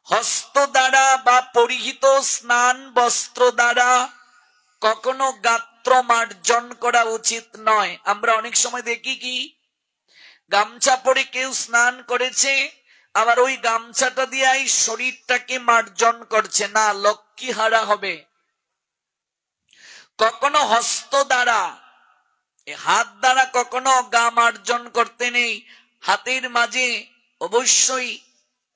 হস্ত দ্বারা বা পরিহিত স্নান বস্ত্র দ্বারা কখনো গাত্র মার্জন করা উচিত নয়। আমরা অনেক সময় দেখি কি, গামছা পরে কেউ স্নান করেছে, আবার ওই গামছাটা দিয়ে শরীরটাকে মার্জন করছে, না, লক্ষ্মী হারা হবে। কখনো হস্ত দ্বারা, হাত দ্বারা কখনো গা মার্জন করতে নেই। হাতের মাঝে অবশ্যই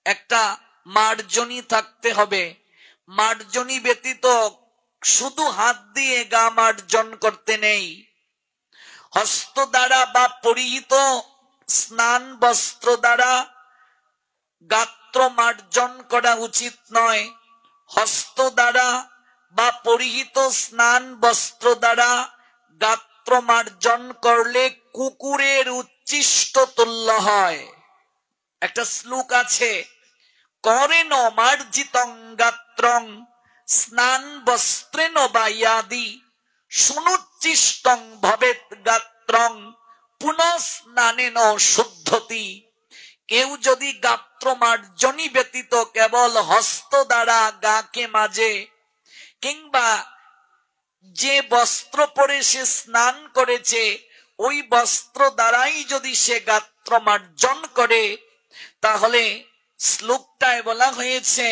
একটা মার্জনী থাকতে হবে। মার্জনী ব্যতীত শুধু হাত দিয়ে গা মার্জন করতে নেই। হস্ত দ্বারা বা পরিহিত স্নান বস্ত্র দ্বারা গাত্র মার্জন করা উচিত নয়। হস্ত দ্বারা বা পরিহিত স্নান বস্ত্র দ্বারা গাত্র মার্জন করলে কুকুরের উচ্ছিষ্ট তুল্য হয়। একটা শ্লোক আছে, করেন মার্জিতং গাত্রং স্নান বস্ত্রেণ বায়াদি সুনুচ্ছিষ্টং ভবেৎ গাত্রং পুনঃ স্নানেন শুদ্ধতি। কেউ যদি গাত্র মার্জনী ব্যতীত কেবল হস্ত দ্বারা গাকে মাজে, কিংবা যে বস্ত্র পরে সে স্নান করেছে ওই বস্ত্র দ্বারাই যদি সে গাত্র মার্জন করে, তাহলে শ্লোকটায় বলা হয়েছে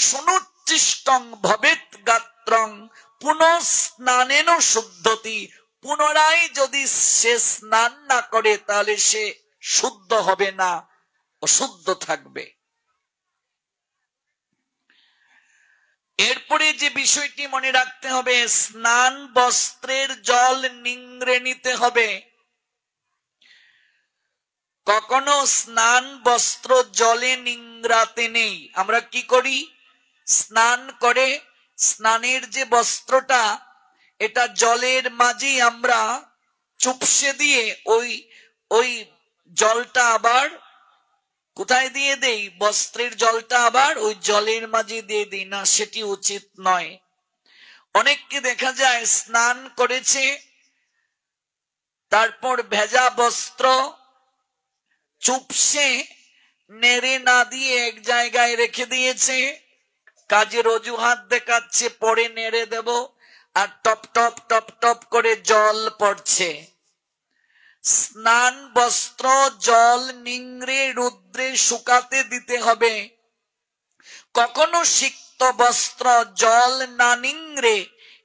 সুনুচ্ছিষ্টং ভবেৎ গাত্রং পুনঃ স্নানেন শুদ্ধতি। পুনরায় যদি সে স্নান না করে তাহলে সে শুদ্ধ হবে না, অশুদ্ধ থাকবে। এরপরে যে বিষয়টি মনে রাখতে হবে, স্নান বস্ত্রের জল নিংড়ে নিতে হবে। কখনো স্নান বস্ত্র জলে নিংড়াতে নেই। আমরা কি করি, স্নান করে স্নানের যে বস্ত্রটা, এটা জলের মাঝে আমরা চুপসে দিয়ে ওই জলটা আবার কোথায় দিয়ে দেই, বস্ত্রের জলটা আবার ওই জলের মাঝে দিয়ে দিই না, সেটি উচিত নয়। অনেককে দেখা যায় স্নান করেছে, তারপর ভেজা বস্ত্র চুপসে নেড়ে না দিয়ে এক জায়গায় রেখে দিয়েছে, কাজের অজুহাত দেখাচ্ছে পরে নেড়ে দেব, আর টপ টপ টপ টপ করে জল পড়ছে। স্নান বস্ত্র জল নিংড়ে রৌদ্রে শুকাতে দিতে হবে। কখনো সিক্ত বস্ত্র জল না নিংড়ে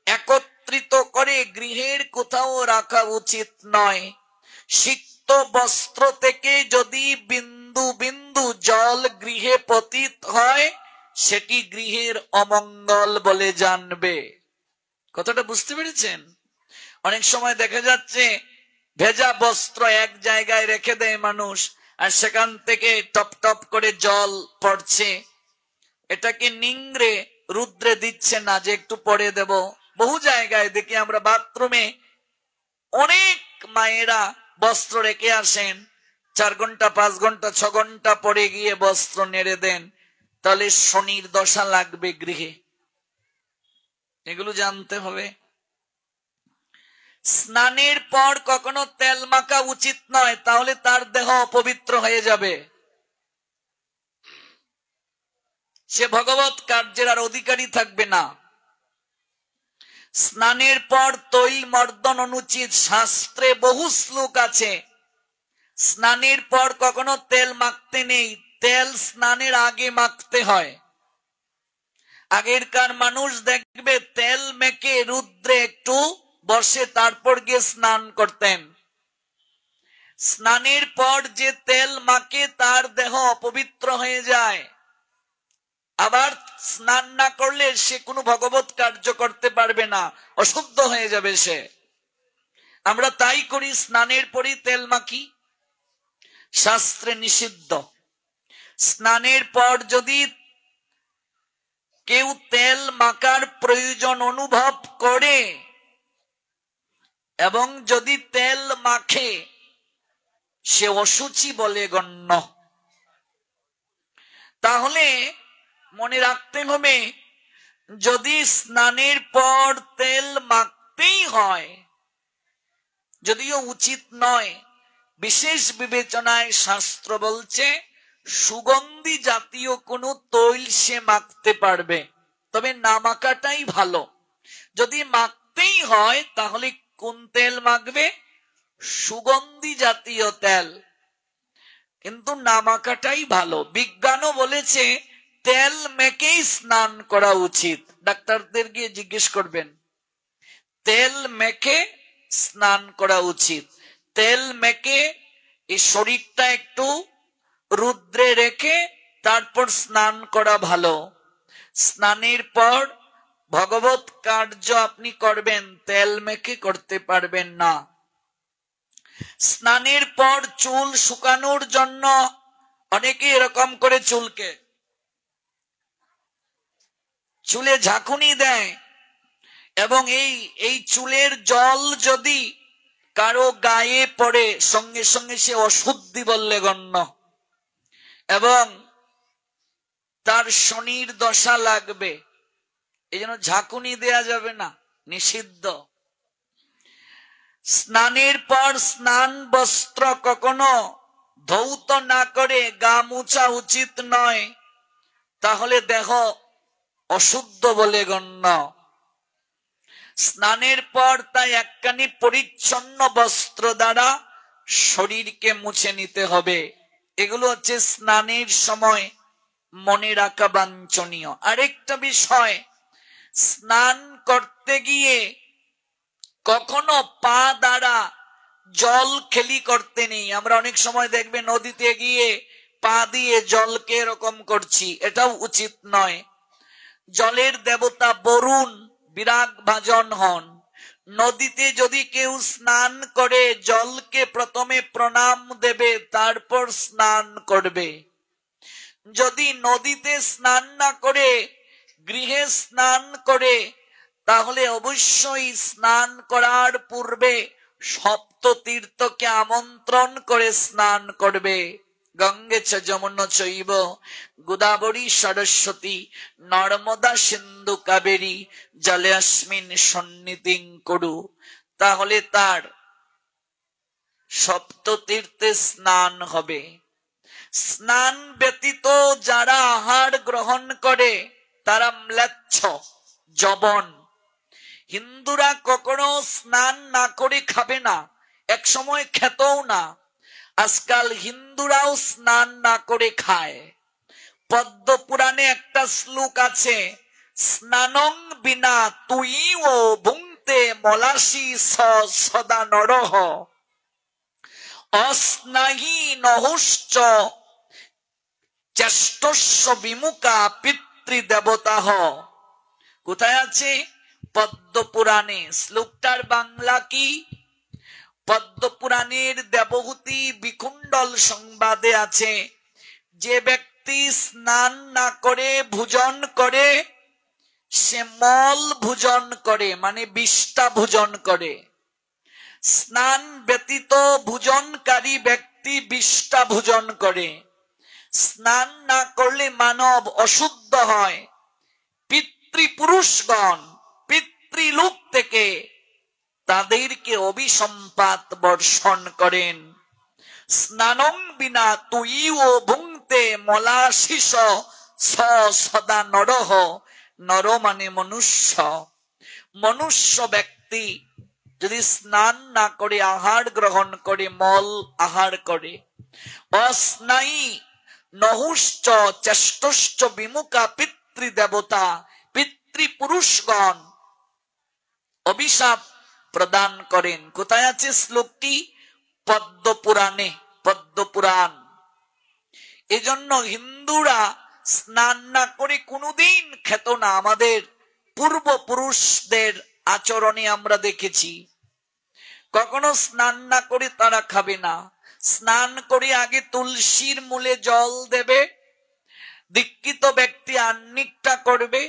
একত্রিত করে গৃহের কোথাও রাখা উচিত নয়। সিক্ত বস্ত্র থেকে যদি বিন্দু বিন্দু জল গৃহে পতিত হয়, সেটি গৃহের অমঙ্গল বলে জানবে। কথাটা বুঝতে পেরেছেন? অনেক সময় দেখা যাচ্ছে ভেজা বস্ত্র এক জায়গায় রেখে দেয় মানুষ, আর সেখান থেকে টপ টপ করে জল পড়ছে। এটাকে নিংড়ে রুদ্রে দিচ্ছে না যে একটু পরে দেব। বহু জায়গায় দেখি আমরা বাথরুমে অনেক মায়েরা বস্ত্র রেখে আসেন, 4 ঘন্টা 5 ঘন্টা 6 ঘন্টা পরে গিয়ে বস্ত্র নেড়ে দেন, তাহলে শনির দশা লাগবে গৃহে। এগুলো জানতে হবে। স্নানের পর কখনো তেল মাখা উচিত নয়, তাহলে তার দেহ অপবিত্র হয়ে যাবে, সে ভগবত কার্যের আর অধিকারী থাকবে না। স্নানের পর তৈল মর্দন অনুচিত, শাস্ত্রে বহু শ্লোক আছে। স্নানের পর কখনো তেল মাখতে নেই, তেল স্নানের আগে মাখতে হয়। আগেরকার মানুষ দেখবে তেল মেখে রুদ্রে একটু বসে তারপর গিয়ে স্নান করতেন। স্নানের পর যে তেল মাখে তার দেহ অপবিত্র হয়ে যায়, আবার স্নান না করলে সে কোনো ভগবত কার্য করতে পারবে না, অশুদ্ধ হয়ে যাবে সে। আমরা তাই করি, স্নানের পরই তেল মাখি, শাস্ত্রে নিষিদ্ধ। স্নানের পর যদি কেউ তেল মাখার প্রয়োজন অনুভব করে এবং যদি তেল মাখে, সে অশুচি বলে গণ্য। তাহলে মনে রাখতে হবে, যদি স্নানের পর তেল মাখতেই হয়, যদিও উচিত নয়, বিশেষ বিবেচনায় শাস্ত্র বলছে সুগন্ধি জাতীয় কোনো তৈল সে মাখতে পারবে, তবে না মাখাটাই ভালো। যদি মাখতেই হয় তাহলে কোন তেল মাখবে? সুগন্ধি জাতীয় তেল, কিন্তু না মাখাটাই ভালো। বিজ্ঞানও বলেছে তেল মেখেই স্নান করা উচিত। ডাক্তারদের গিয়ে জিজ্ঞেস করবেন, তেল মেখে স্নান করা উচিত। তেল মেখে এই শরীরটা একটু রুদ্রে রেখে তারপর স্নান করা ভালো। স্নানের পর ভগবত কার্য আপনি করবেন, তেল মেখে করতে পারবেন না। স্নানের পর চুল শুকানোর জন্য অনেকে এরকম করে চুলে ঝাঁকুনি দেয়, এবং এই চুলের জল যদি কারো গায়ে পড়ে সঙ্গে সঙ্গে সে অশুদ্ধি বললে গণ্য, এবং তার শনির দশা লাগবে। এই জন্য ঝাঁকুনি দেয়া যাবে না, নিষিদ্ধ। স্নানের পর স্নান বস্ত্র কখনো ধৌত না করে গা মুছা উচিত নয়, তাহলে দেহ অশুদ্ধ বলে গণ্য। স্নানের পর তাই একখানি পরিচ্ছন্ন বস্ত্র দ্বারা শরীরকে মুছে নিতে হবে। এগুলো হচ্ছে স্নানের সময় মনে রাখা বাঞ্ছনীয়। আরেকটা বিষয়, স্নান করতে গিয়ে কখনো পা দ্বারা জল খেলি করতে নেই। আমরা অনেক সময় দেখবে নদীতে গিয়ে পা দিয়ে জলকে এরকম করছি, এটাও উচিত নয়। জলের দেবতা বরুণ বিরাগ ভাজন হন। নদীতে যদি কেউ স্নান করে জলকে প্রথমে প্রণাম দেবে, তারপর স্নান করবে। যদি নদীতে স্নান না করে গৃহে স্নান করে, তাহলে অবশ্যই স্নান করার পূর্বে সপ্ত তীর্থকে আমন্ত্রণ করে স্নান করবে। গঙ্গে চ যমুনা চৈব গোদাবরী সরস্বতী নর্মদা সিন্ধু কাবেরী জলে অস্মিন সন্নিধিং কুরু। তাহলে তার সপ্ত তীর্থে স্নান হবে। স্নান ব্যতীত যারা আহার গ্রহণ করে তারা ম্লেচ্ছ, যবন। হিন্দুরা কখনো স্নান না করে খাবে না, এক সময় খেতও না। আজকাল হিন্দুরাও স্নান না করে খায়। পদ্ম পুরাণে একটা শ্লোক আছে, স্নানং বিনা তুই ও ভুংতে মলাসি সদা নরহ অস্নাহি নহুশ্চ চেষ্টস্য বিমুখা পিতৃদেবতাহ। কোথায় আছে? পদ্ম পুরাণে। শ্লোকটার বাংলা কি? পদ্ম পুরাণের দেবহূতি বিকুণ্ডল সংবাদে আছে, যে ব্যক্তি স্নান না করে ভোজন করে সে মল ভোজন করে, মানে বিষ্ঠা ভোজন করে। স্নান ব্যতীত ভোজনকারী ব্যক্তি বিষ্ঠা ভোজন করে। স্নান না করলে মানব অশুদ্ধ হয়। পিতৃপুরুষগণ পিতৃলোক থেকে তাদেরকে অভিসম্পাত বর্ষণ করেন। স্নানং বিনা তুই ও ভুংতে মলাশিস সদা নরহ। নর মানে মনুষ্য। মনুষ্য ব্যক্তি যদি স্নান না করে আহার গ্রহণ করে, মল আহার করে, অস্নায়ী নহুশ্চ চেষ্টশ্চ বিমুখা পিতৃদেবতা, পিতৃপুরুষগণ অভিশাপ প্রদান করেন। কোথায় আছে শ্লোকটি? পদ্ম পুরাণে, পদ্ম পুরাণ। এজন্য হিন্দুরা স্নান না করে কোনোদিন খেত না। আমাদের পূর্বপুরুষদের আচরণে আমরা দেখেছি, কখনো স্নান না করে তারা খাবে না। স্নান করে আগে তুলসীর মূলে জল দেবে, দীক্ষিত ব্যক্তি আহ্নিকটা করবে,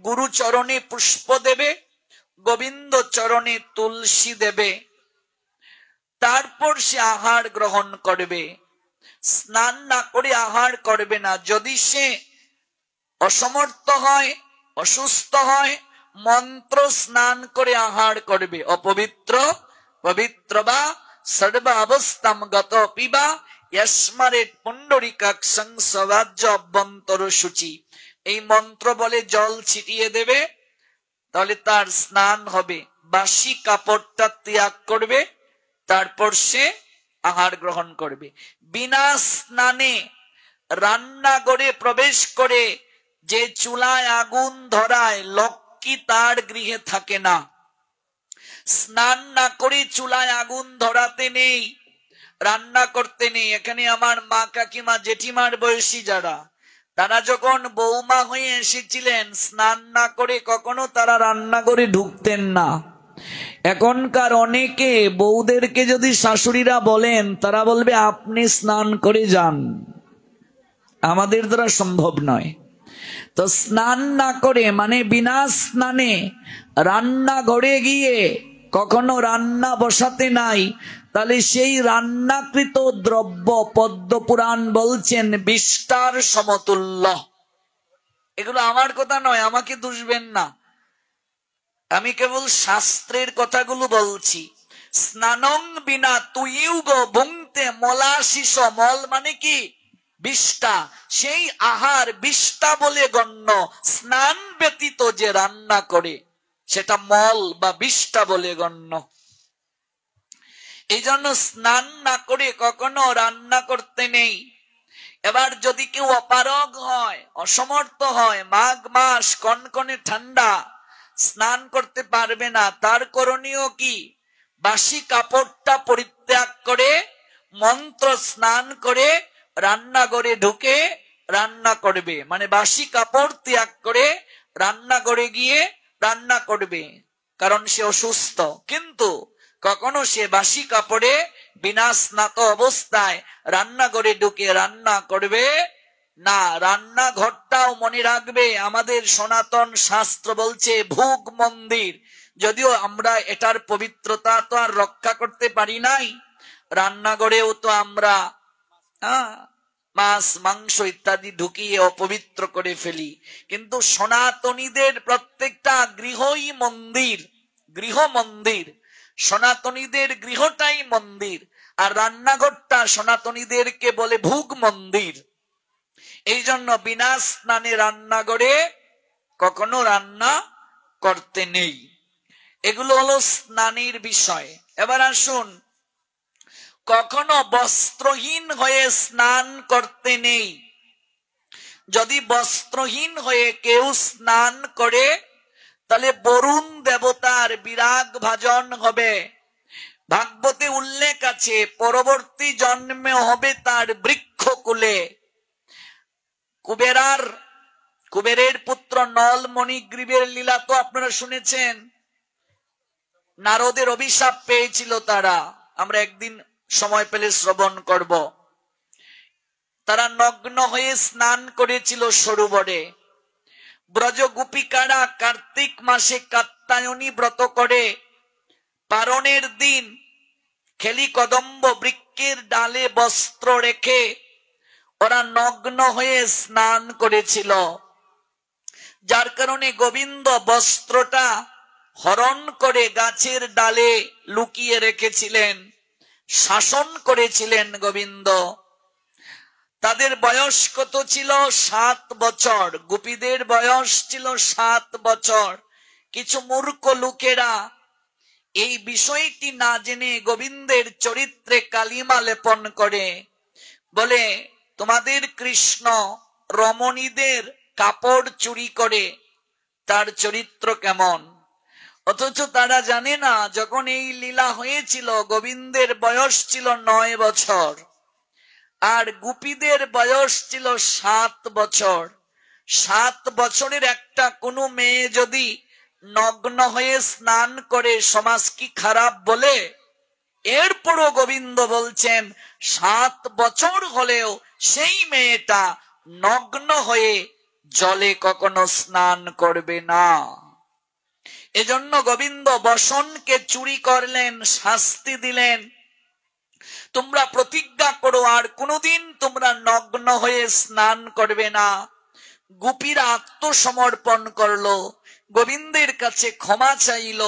গুরু চরণে পুষ্প দেবে, গোবিন্দ চরণে তুলসী দেবে, তারপর সে আহার গ্রহণ করবে। স্নান না করে আহার করবে না। যদি সে অসমর্থ হয়, অসুস্থ হয়, মন্ত্র স্নান করে আহার করবে। অপবিত্র পবিত্র বা সর্ব অবস্থাম গত পিবা ইয়াসমারে পুণ্ডরিকাক্ষং সবাজ্য অভ্যন্তর শুচি। এই মন্ত্র বলে জল ছিটিয়ে দেবে, তাহলে তার স্নান হবে। বাসি কাপড়টা ত্যাগ করবে, তারপর সে আহার গ্রহণ করবে। বিনা স্নানে রান্নাঘরে প্রবেশ করে যে চুলায় আগুন ধরায়, লক্ষ্মী তার গৃহে থাকে না। স্নান না করে চুলায় আগুন ধরাতে নেই, রান্না করতে নেই। এখানে আমার মা, কাকিমা, জেঠিমার বয়সী যারা, তারা যখন বৌমা হয়ে এসেছিলেন, স্নান না করে কখনো তারা রান্নাঘরে ঢুকতেন না। এখনকার অনেকে বউদেরকে যদি শাশুড়িরা বলেন, তারা বলবে আপনি স্নান করে যান, আমাদের দ্বারা সম্ভব নয়। তো স্নান না করে মানে বিনা স্নানে রান্নাঘরে গিয়ে কখনো রান্না বসাতে নাই, তাহলে সেই রান্নাকৃত দ্রব্য পদ্মপুরাণ বলছেন বিষ্টার সমতুল্য। এগুলো আমার কথা নয়, আমাকে দুষবেন না, আমি কেবল শাস্ত্রের কথাগুলো বলছি। স্নানং বিনা তুইউগ ভুংতে মলাশিস, মল মানে কি? বিষ্টা। সেই আহার বিষ্টা বলে গণ্য। স্নান ব্যতীত যে রান্না করে সেটা মল বা বিষ্টা বলে গণ্য। এই জন্য স্নান না করে কখনো রান্না করতে নেই। এবার যদি কেউ অপারগ হয়, অসমর্থ হয়, মাঘ মাস কনকনে ঠান্ডা, স্নান করতে পারবে না, তার করণীয় কি? বাসি কাপড়টা পরিত্যাগ করে মন্ত্র স্নান করে রান্নাঘরে ঢুকে রান্না করবে। মানে বাসি কাপড় ত্যাগ করে রান্নাঘরে গিয়ে রান্না করবে, কারণ সে অসুস্থ। কিন্তু কখনো সে বাসি কাপড়ে বিনা স্নাত অবস্থায় রান্নাঘরে ঢুকে রান্না করবে না। রান্নাঘরটাও মনে রাখবে, আমাদের সনাতন শাস্ত্র বলছে ভোগ মন্দির। যদিও আমরা এটার পবিত্রতা তো আর রক্ষা করতে পারি নাই, রান্নাঘরেও তো আমরা মাছ মাংস ইত্যাদি ঢুকিয়ে অপবিত্র করে ফেলি। কিন্তু সনাতনীদের প্রত্যেকটা গৃহই মন্দির, গৃহ মন্দির। সনাতনীদের গৃহটাই মন্দির, আর রান্নাঘরটা সনাতনীদেরকে বলে ভোগ মন্দির। এই জন্য বিনা স্নানে রান্নাঘরে কখনো রান্না করতে নেই। এগুলো হলো স্নানের বিষয়। এবার আসুন, কখনো বস্ত্রহীন হয়ে স্নান করতে নেই। যদি বস্ত্রহীন হয়ে কেউ স্নান করে, তাহলে বরুণ দেবতার বিরাগ ভাজন হবে। ভাগবতে উল্লেখ আছে, পরবর্তী জন্মে হবে তার বৃক্ষকুলে। কুবেরের পুত্র নল মণিগ্রীবের লীলা তো আপনারা শুনেছেন। নারদের অভিশাপ পেয়েছিল তারা, আমরা একদিন সময় পেলে শ্রবণ করব। তারা নগ্ন হয়ে স্নান করেছিল সরোবরে। ব্রজ গোপিকারা কার্তিক মাসে কাত্যায়নী ব্রত করে পারণের দিন খেলি কদম্ব বৃক্ষের ডালে বস্ত্র রেখে ওরা নগ্ন হয়ে স্নান করেছিল। যার কারণে গোবিন্দ বস্ত্রটা হরণ করে গাছের ডালে লুকিয়ে রেখেছিলেন, শাসন করেছিলেন গোবিন্দ। তাদের বয়স কত ছিল? 7 বছর। গোপীদের বয়স ছিল 7 বছর। কিছু মূর্খ লোকেরা এই বিষয়টি না জেনে গোবিন্দের চরিত্রে কালিমা লেপন করে, বলে তোমাদের কৃষ্ণ রমণীদের কাপড় চুরি করে, তার চরিত্র কেমন। অথচ তারা জানে না, যখন এই লীলা হয়েছিল গোবিন্দের বয়স ছিল 9 বছর, আর গোপীদের বয়স ছিল 7 বছর। 7 বছরের একটা কোনো মেয়ে যদি নগ্ন হয়ে স্নান করে, সমাজ কি খারাপ বলে? এরপরও গোবিন্দ বলছেন 7 বছর হলেও সেই মেয়েটা নগ্ন হয়ে জলে কখনো স্নান করবে না। এজন্য গোবিন্দ বসনকে চুরি করলেন, শাস্তি দিলেন, তোমরা প্রতিজ্ঞা করো আর কোনোদিন তোমরা নগ্ন হয়ে স্নান করবে না। গোপীরা আত্মসমর্পণ করলো, গোবিন্দের কাছে ক্ষমা চাইল,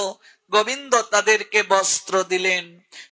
গোবিন্দ তাদেরকে বস্ত্র দিলেন।